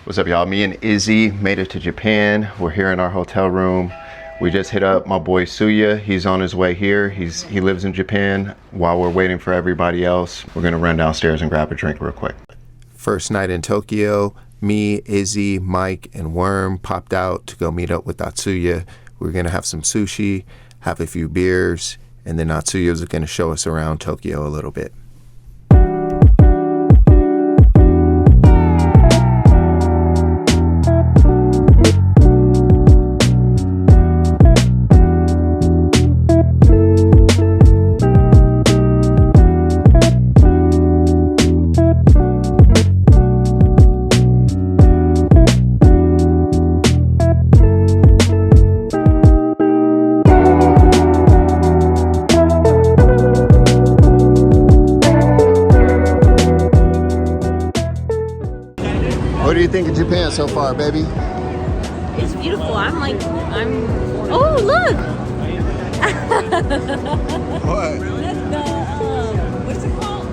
What's up, y'all? Me and Izzy made it to Japan. We're here in our hotel room. We just hit up my boy Suya. He's on his way here. He lives in Japan. While we're waiting for everybody else, we're gonna run downstairs and grab a drink real quick. First night in Tokyo, me, Izzy, Mike, and Worm popped out to go meet up with Atsuya. We're gonna have some sushi, have a few beers, and then Atsuya is gonna show us around Tokyo a little bit. What do you think of Japan so far, baby? It's beautiful. Oh, look! What? That's the, what's it called?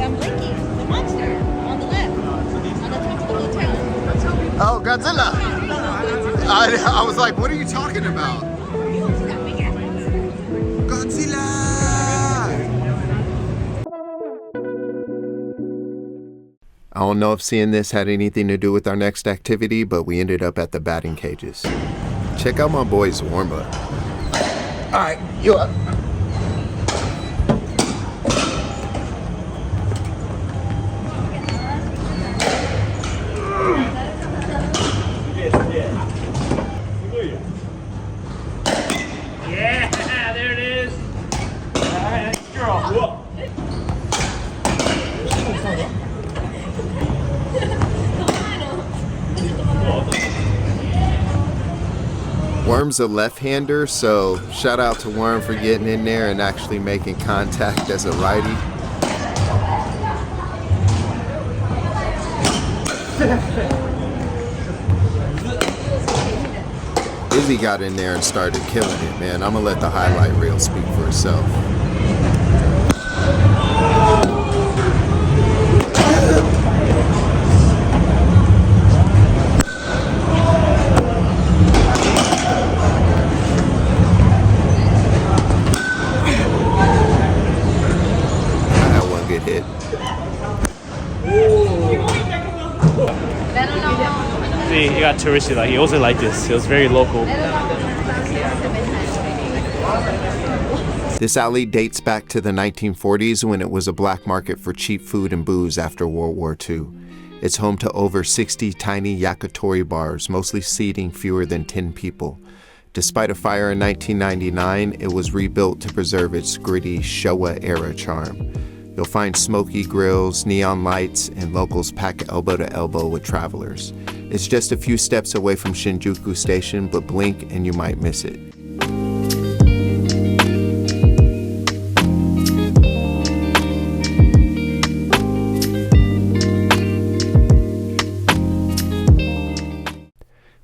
I'm blinking. The monster on the left. On the top of the hotel. Oh, Godzilla! I was like, what are you talking about? Godzilla! I don't know if seeing this had anything to do with our next activity, but we ended up at the batting cages. Check out my boy's warm-up. All right, you up. Yeah, there it is. All right, nice draw. Whoa. Worm's a left-hander, so shout out to Worm for getting in there and actually making contact as a righty. Izzy got in there and started killing it, man. I'm gonna let the highlight reel speak for itself. Hit. See, he got touristy. Like he wasn't like this. It was very local. This alley dates back to the 1940s when it was a black market for cheap food and booze after World War II. It's home to over 60 tiny yakitori bars, mostly seating fewer than 10 people. Despite a fire in 1999, it was rebuilt to preserve its gritty Showa-era charm. You'll find smoky grills, neon lights, and locals pack elbow to elbow with travelers. It's just a few steps away from Shinjuku Station, but blink and you might miss it.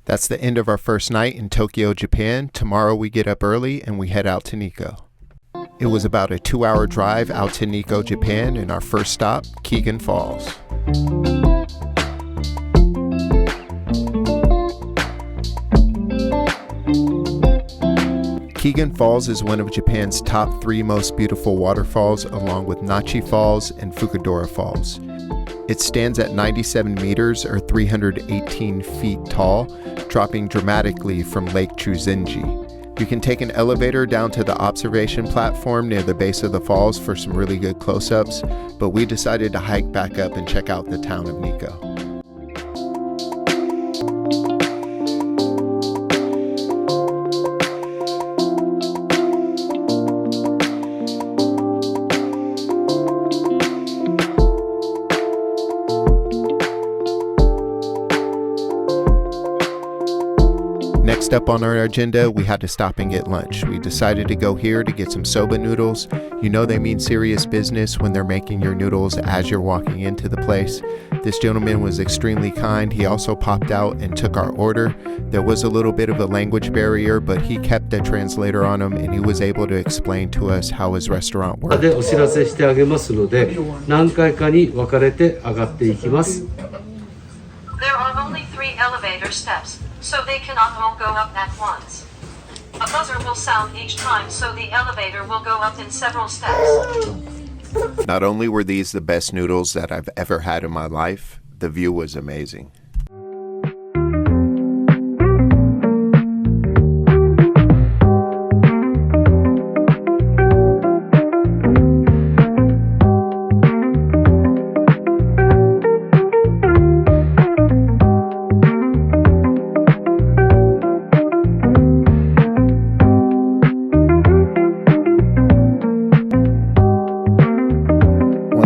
That's the end of our first night in Tokyo, Japan. Tomorrow we get up early and we head out to Nikko. It was about a 2-hour drive out to Nikko, Japan, and our first stop, Kegon Falls. Kegon Falls is one of Japan's top 3 most beautiful waterfalls, along with Nachi Falls and Fukudora Falls. It stands at 97 meters or 318 feet tall, dropping dramatically from Lake Chuzenji. You can take an elevator down to the observation platform near the base of the falls for some really good close-ups, but we decided to hike back up and check out the town of Nikko. Next up on our agenda, we had to stop and get lunch. We decided to go here to get some soba noodles. You know they mean serious business when they're making your noodles as you're walking into the place. This gentleman was extremely kind. He also popped out and took our order. There was a little bit of a language barrier, but he kept a translator on him and he was able to explain to us how his restaurant worked. でお知らせしてあげますので、何回かに分かれて上がっていきます。で their steps, so they cannot all go up at once. A buzzer will sound each time, so the elevator will go up in several steps. Not only were these the best noodles that I've ever had in my life, the view was amazing.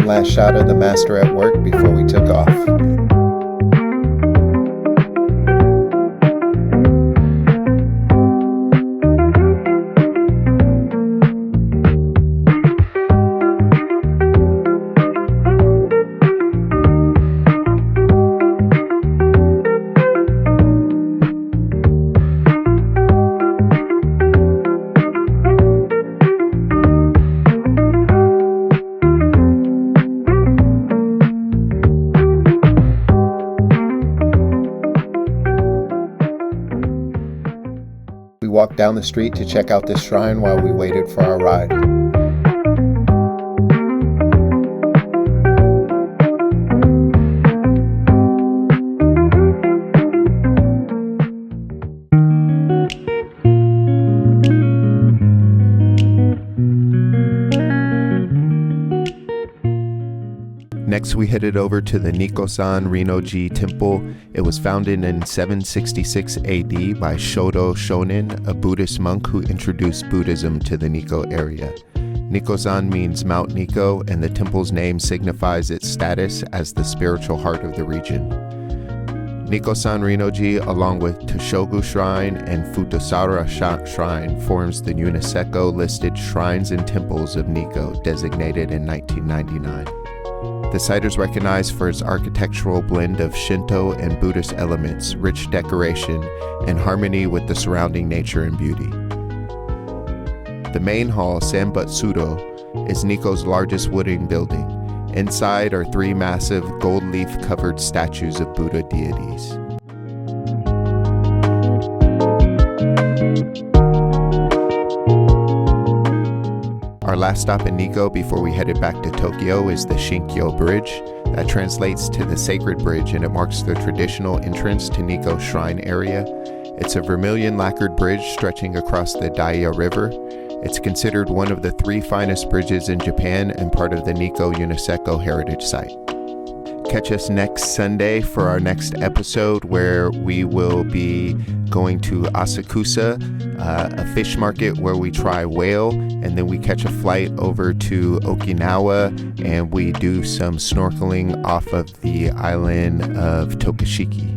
Last shot of the master at work before we took off. We walked down the street to check out this shrine while we waited for our ride. Next, we headed over to the Nikko-san Rinnoji Temple. It was founded in 766 AD by Shodo Shonin, a Buddhist monk who introduced Buddhism to the Nikko area. Nikko-san means Mount Nikko, and the temple's name signifies its status as the spiritual heart of the region. Nikko-san Rinnoji, along with Toshogu Shrine and Futasara Shrine, forms the UNESCO-listed Shrines and Temples of Nikko, designated in 1999. The site is recognized for its architectural blend of Shinto and Buddhist elements, rich decoration, and harmony with the surrounding nature and beauty. The main hall, Sanbutsudo, is Nikko's largest wooden building. Inside are 3 massive gold leaf-covered statues of Buddha deities. Our last stop in Nikko before we headed back to Tokyo is the Shinkyo Bridge. That translates to the Sacred Bridge, and it marks the traditional entrance to Nikko Shrine area. It's a vermilion lacquered bridge stretching across the Daiya River. It's considered one of the 3 finest bridges in Japan and part of the Nikko UNESCO Heritage Site. Catch us next Sunday for our next episode, where we will be going to Asakusa, a fish market where we try whale, and then we catch a flight over to Okinawa and we do some snorkeling off of the island of Tokashiki.